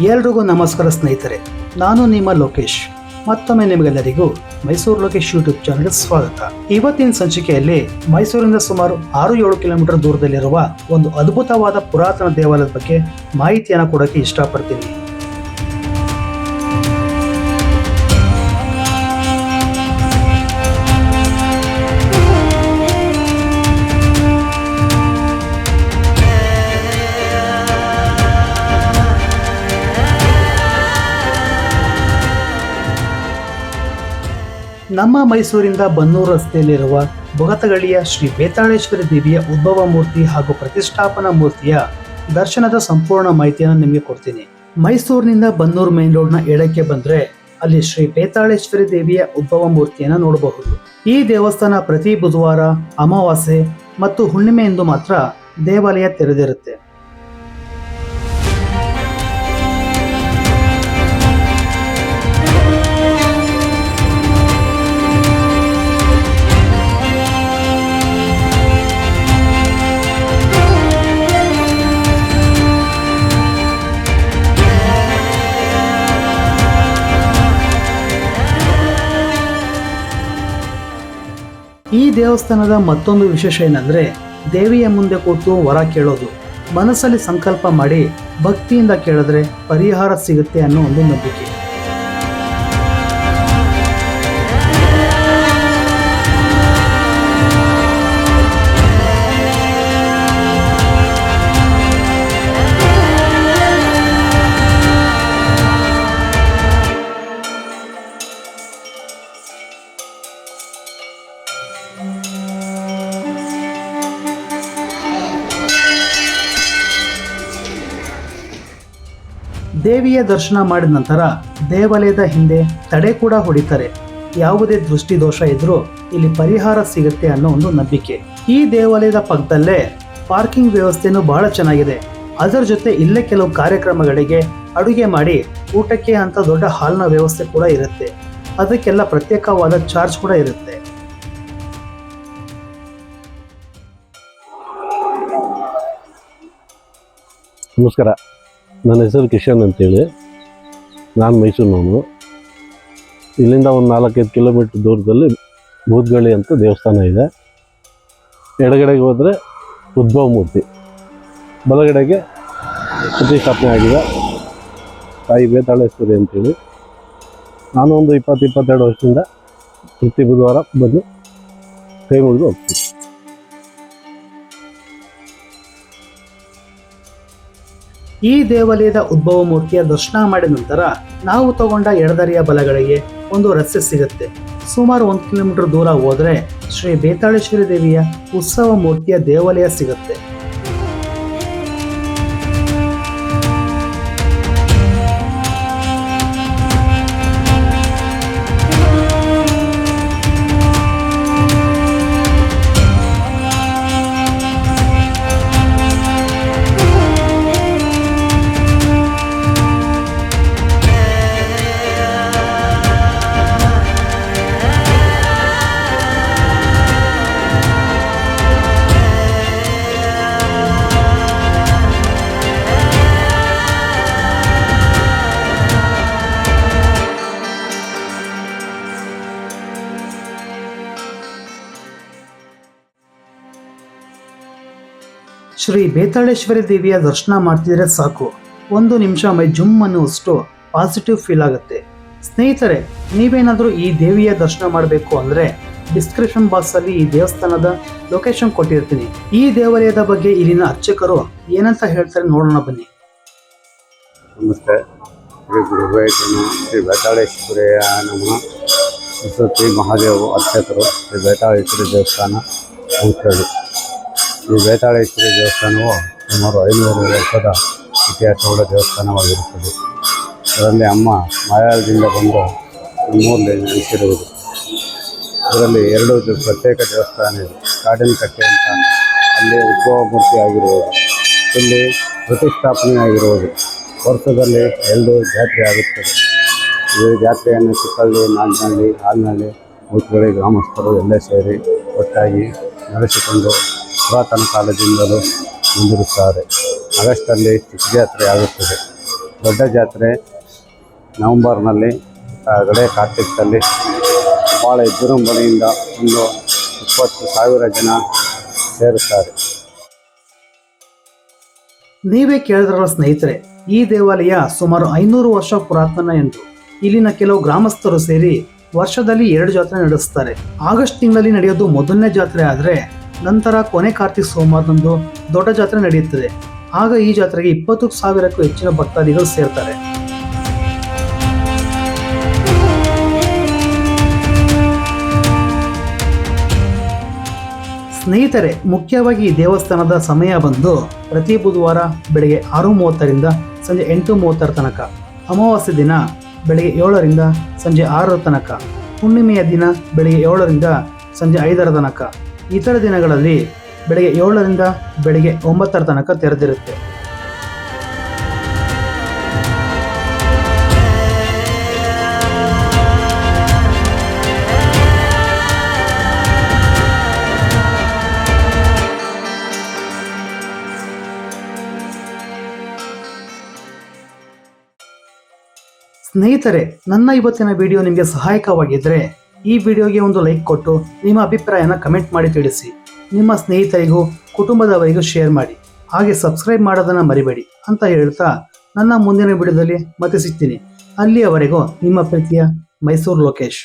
ಎಲ್ರಿಗೂ ನಮಸ್ಕಾರ ಸ್ನೇಹಿತರೆ, ನಾನು ನಿಮ್ಮ ಲೋಕೇಶ್. ಮತ್ತೊಮ್ಮೆ ನಿಮಗೆಲ್ಲರಿಗೂ ಮೈಸೂರು ಲೋಕೇಶ್ ಯೂಟ್ಯೂಬ್ ಚಾನಲ್ಗೆ ಸ್ವಾಗತ. ಇವತ್ತಿನ ಸಂಚಿಕೆಯಲ್ಲಿ ಮೈಸೂರಿನಿಂದ ಸುಮಾರು 6-7 ಕಿಲೋಮೀಟರ್ ದೂರದಲ್ಲಿರುವ ಒಂದು ಅದ್ಭುತವಾದ ಪುರಾತನ ದೇವಾಲಯದ ಬಗ್ಗೆ ಮಾಹಿತಿಯನ್ನು ಕೊಡೋಕೆ ಇಷ್ಟಪಡ್ತೀನಿ. ನಮ್ಮ ಮೈಸೂರಿಂದ ಬನ್ನೂರು ರಸ್ತೆಯಲ್ಲಿರುವ ಬೊಗತಗಳ್ಳಿಯ ಶ್ರೀ ಬೇತಾಳೇಶ್ವರಿ ದೇವಿಯ ಉದ್ಭವ ಮೂರ್ತಿ ಹಾಗೂ ಪ್ರತಿಷ್ಠಾಪನಾ ಮೂರ್ತಿಯ ದರ್ಶನದ ಸಂಪೂರ್ಣ ಮಾಹಿತಿಯನ್ನು ನಿಮಗೆ ಕೊಡ್ತೀನಿ. ಮೈಸೂರಿನಿಂದ ಬನ್ನೂರು ಮೇನ್ ರೋಡ್ನ ಎಡಕ್ಕೆ ಬಂದ್ರೆ ಅಲ್ಲಿ ಶ್ರೀ ಬೇತಾಳೇಶ್ವರಿ ದೇವಿಯ ಉದ್ಭವ ಮೂರ್ತಿಯನ್ನು ನೋಡಬಹುದು. ಈ ದೇವಸ್ಥಾನ ಪ್ರತಿ ಬುಧವಾರ, ಅಮಾವಾಸ್ಯೆ ಮತ್ತು ಹುಣ್ಣಿಮೆಯಂದು ಮಾತ್ರ ದೇವಾಲಯ ತೆರೆದಿರುತ್ತೆ. ಈ ದೇವಸ್ಥಾನದ ಮತ್ತೊಂದು ವಿಶೇಷ ಏನಂದ್ರೆ ದೇವಿಯ ಮುಂದೆ ಕೂತು ವರ ಕೇಳೋದು. ಮನಸ್ಸಲ್ಲಿ ಸಂಕಲ್ಪ ಮಾಡಿ ಭಕ್ತಿಯಿಂದ ಕೇಳಿದ್ರೆ ಪರಿಹಾರ ಸಿಗುತ್ತೆ ಅನ್ನೋ ಒಂದು ನಂಬಿಕೆ. ದೇವಿಯ ದರ್ಶನ ಮಾಡಿದ ನಂತರ ದೇವಾಲಯದ ಹಿಂದೆ ತಡೆ ಕೂಡ ಹೊಡಿತಾರೆ. ಯಾವುದೇ ದೃಷ್ಟಿ ದೋಷ ಇದ್ರೂ ಇಲ್ಲಿ ಪರಿಹಾರ ಸಿಗುತ್ತೆ ಅನ್ನೋ ಒಂದು ನಂಬಿಕೆ. ಈ ದೇವಾಲಯದ ಪಕ್ಕದಲ್ಲೇ ಪಾರ್ಕಿಂಗ್ ವ್ಯವಸ್ಥೆನೂ ಬಹಳ ಚೆನ್ನಾಗಿದೆ. ಅದರ ಜೊತೆ ಇಲ್ಲೇ ಕೆಲವು ಕಾರ್ಯಕ್ರಮಗಳಿಗೆ ಅಡುಗೆ ಮಾಡಿ ಊಟಕ್ಕೆ ಅಂತ ದೊಡ್ಡ ಹಾಲ್ನ ವ್ಯವಸ್ಥೆ ಕೂಡ ಇರುತ್ತೆ. ಅದಕ್ಕೆಲ್ಲ ಪ್ರತ್ಯೇಕವಾದ ಚಾರ್ಜ್ ಕೂಡ ಇರುತ್ತೆ. ನಮಸ್ಕಾರ, ನನ್ನ ಹೆಸರು ಕಿಶನ್ ಅಂತೇಳಿ. ನಾನು ಮೈಸೂರಿನವನು. ಇಲ್ಲಿಂದ ಒಂದು 4-5 ಕಿಲೋಮೀಟ್ರ್ ದೂರದಲ್ಲಿ ಬೂದ್ಗಳ್ಳಿ ಅಂತ ದೇವಸ್ಥಾನ ಇದೆ. ಎಡಗಡೆಗೆ ಹೋದರೆ ಉದ್ಭವ ಮೂರ್ತಿ, ಬಲಗಡೆಗೆ ಪ್ರತಿಷ್ಠಾಪನೆ ಆಗಿದೆ ತಾಯಿ ಬೇತಾಳೇಶ್ವರಿ ಅಂತೇಳಿ. ನಾನು ಒಂದು 20-22 ವರ್ಷದಿಂದ ಪ್ರತಿ ಬುಧವಾರ ಬಂದು ಕೈ ಮುಗಿದು ಹೋಗ್ತೀನಿ. ಈ ದೇವಾಲಯದ ಉದ್ಭವ ಮೂರ್ತಿಯ ದರ್ಶನ ಮಾಡಿದ ನಂತರ ನಾವು ತಗೊಂಡ ಎಡದಾರಿಯ ಬಲಗಳಿಗೆ ಒಂದು ರಸ್ತೆ ಸಿಗುತ್ತೆ. ಸುಮಾರು 1 ಕಿಲೋಮೀಟರ್ ದೂರ ಹೋದ್ರೆ ಶ್ರೀ ಬೇತಾಳೇಶ್ವರಿ ದೇವಿಯ ಉತ್ಸವ ಮೂರ್ತಿಯ ದೇವಾಲಯ ಸಿಗುತ್ತೆ. ಶ್ರೀ ಬೇತಾಳೇಶ್ವರಿ ದೇವಿಯ ದರ್ಶನ ಮಾಡ್ತಿದ್ರೆ ಸಾಕು, 1 ನಿಮಿಷ ಮೈ ಜುಮ್ ಅನ್ನುವಷ್ಟು ಪಾಸಿಟಿವ್ ಫೀಲ್ ಆಗುತ್ತೆ. ಸ್ನೇಹಿತರೆ, ನೀವೇನಾದರೂ ಈ ದೇವಿಯ ದರ್ಶನ ಮಾಡಬೇಕು ಅಂದರೆ ಡಿಸ್ಕ್ರಿಪ್ಷನ್ ಬಾಕ್ಸಲ್ಲಿ ಈ ದೇವಸ್ಥಾನದ ಲೊಕೇಶನ್ ಕೊಟ್ಟಿರ್ತೀನಿ. ಈ ದೇವಾಲಯದ ಬಗ್ಗೆ ಇಲ್ಲಿನ ಅರ್ಚಕರು ಏನಂತ ಹೇಳ್ತಾರೆ ನೋಡೋಣ ಬನ್ನಿ. ನಮಸ್ತೆ. ಶ್ರೀ ಬೇತಾಳೇಶ್ವರಿಯ ನಮಃ. ಶ್ರೀ ಮಹಾದೇವ ಅರ್ಚಕರು, ಶ್ರೀ ಬೇತಾಳೇಶ್ವರಿ ದೇವಸ್ಥಾನ ಉಳ್ಕಳ್ಳಿ. ಈ ಬೇತಾಳೇಶ್ವರಿ ದೇವಸ್ಥಾನವು ಸುಮಾರು 500 ವರ್ಷದ ಇತಿಹಾಸವುಳ್ಳ ದೇವಸ್ಥಾನವಾಗಿರುತ್ತದೆ. ಅದರಲ್ಲಿ ಅಮ್ಮ ಮಲಯಾಳದಿಂದ ಬಂದು ನಮ್ಮೂರಲ್ಲಿ ನೆಲೆಸಿರುವುದು. ಇದರಲ್ಲಿ 2 ಪ್ರತ್ಯೇಕ ದೇವಸ್ಥಾನ ಇದೆ. ಕಾಡಿನ ಕಟ್ಟೆ ಅಂತ ಅಲ್ಲಿ ಉದ್ಭವ ಮೂರ್ತಿ ಆಗಿರುವುದು, ಇಲ್ಲಿ ಪ್ರತಿಷ್ಠಾಪನೆ ಆಗಿರುವುದು. ವರ್ಷದಲ್ಲಿ 2 ಜಾತ್ರೆ ಆಗುತ್ತದೆ. ಈ ಜಾತ್ರೆಯನ್ನು ಚಿಕ್ಕಳ್ಳಿ, ನಾಗನಹಳ್ಳಿ, ಹಾಲ್ನಹಳ್ಳಿ, ಮೂತ್ಗಳ್ಳಿ ಗ್ರಾಮಸ್ಥರು ಎಲ್ಲ ಸೇರಿ ಒಟ್ಟಾಗಿ ನಡೆಸಿಕೊಂಡು ಪುರಾತನ ಕಾಲದಿಂದಲೂ ಮುಂದಿರುತ್ತಾರೆ. ಆಗಸ್ಟಲ್ಲಿ ಚಿಕ್ಕ ಜಾತ್ರೆ ಆಗುತ್ತದೆ. ದೊಡ್ಡ ಜಾತ್ರೆ ನವಂಬರ್ನಲ್ಲಿ ಕಡೆ ಕಾರ್ತಿಕದಲ್ಲಿ ಭಾಳ ವಿಜೃಂಭಣೆಯಿಂದ ಒಂದು 20,000 ಜನ ಸೇರುತ್ತಾರೆ. ನೀವೇ ಕೇಳಿದ್ರಲ್ಲ ಸ್ನೇಹಿತರೆ, ಈ ದೇವಾಲಯ ಸುಮಾರು 500 ವರ್ಷ ಪುರಾತನ ಎಂದು ಇಲ್ಲಿನ ಕೆಲವು ಗ್ರಾಮಸ್ಥರು ಸೇರಿ ವರ್ಷದಲ್ಲಿ 2 ಜಾತ್ರೆ ನಡೆಸ್ತಾರೆ. ಆಗಸ್ಟ್ ತಿಂಗಳಲ್ಲಿ ನಡೆಯೋದು ಮೊದಲನೇ ಜಾತ್ರೆ ಆದರೆ ನಂತರ ಕೊನೆ ಕಾರ್ತಿಕ್ ಸೋಮವಾರದಂದು ದೊಡ್ಡ ಜಾತ್ರೆ ನಡೆಯುತ್ತದೆ. ಆಗ ಈ ಜಾತ್ರೆಗೆ 20,000ಕ್ಕೂ ಹೆಚ್ಚಿನ ಭಕ್ತಾದಿಗಳು ಸೇರ್ತಾರೆ. ಸ್ನೇಹಿತರೆ, ಮುಖ್ಯವಾಗಿ ಈ ದೇವಸ್ಥಾನದ ಸಮಯ ಬಂದು ಪ್ರತಿ ಬುಧವಾರ ಬೆಳಗ್ಗೆ 6:30ರಿಂದ ಸಂಜೆ 8:30 ತನಕ, ಅಮಾವಾಸ್ಯೆ ದಿನ ಬೆಳಗ್ಗೆ 7ರಿಂದ ಸಂಜೆ 6 ತನಕ, ಹುಣ್ಣಿಮೆಯ ದಿನ ಬೆಳಗ್ಗೆ 7ರಿಂದ ಸಂಜೆ 5 ತನಕ, ಇತರ ದಿನಗಳಲ್ಲಿ ಬೆಳಗ್ಗೆ 7ರಿಂದ ಬೆಳಗ್ಗೆ 9 ತನಕ ತೆರೆದಿರುತ್ತೆ. ಸ್ನೇಹಿತರೆ, ನನ್ನ ಇವತ್ತಿನ ವಿಡಿಯೋ ನಿಮಗೆ ಸಹಾಯಕವಾಗಿದ್ದರೆ ಈ ವಿಡಿಯೋಗೆ ಒಂದು ಲೈಕ್ ಕೊಟ್ಟು ನಿಮ್ಮ ಅಭಿಪ್ರಾಯನ ಕಮೆಂಟ್ ಮಾಡಿ ತಿಳಿಸಿ. ನಿಮ್ಮ ಸ್ನೇಹಿತರಿಗೂ ಕುಟುಂಬದವರಿಗೂ ಶೇರ್ ಮಾಡಿ. ಹಾಗೆ ಸಬ್ಸ್ಕ್ರೈಬ್ ಮಾಡೋದನ್ನು ಮರಿಬೇಡಿ ಅಂತ ಹೇಳ್ತಾ ನನ್ನ ಮುಂದಿನ ವಿಡಿಯೋದಲ್ಲಿ ಮತ್ತೆ ಸಿಗ್ತೀನಿ. ಅಲ್ಲಿಯವರೆಗೂ ನಿಮ್ಮ ಪ್ರೀತಿಯ ಮೈಸೂರು ಲೋಕೇಶ್.